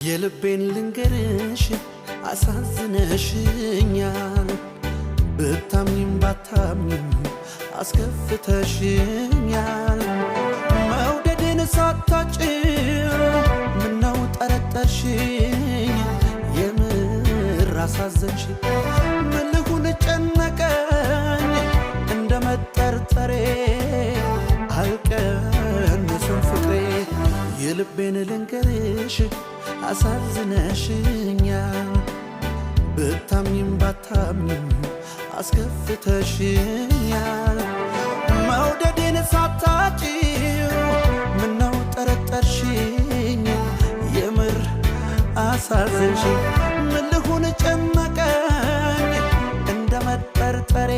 የልቤን ልንገርሽ አሳዝነሽኛል ብታምኚም ባታምኚም አስከፍተሽኛል መውደዴን ሳታጭው ምነው ጠረጠርሽኝ የምር አሳዘንሽኝ ምን ልሁን ጨነቀኝ እንደመጠርጠሬ አልቀነሰም ፍቅሬ የልቤን ልንገርሽ አሳዝነሽኛል ብታምኚም ባታምኚም አስከፍተሽኛል መውደዴን ሳታጭው ምነው ጠረጠርሽኝ የምር አሳዘንሽኝ ምን ልሁን ጨነቀኝ እንደመጠርጠሬ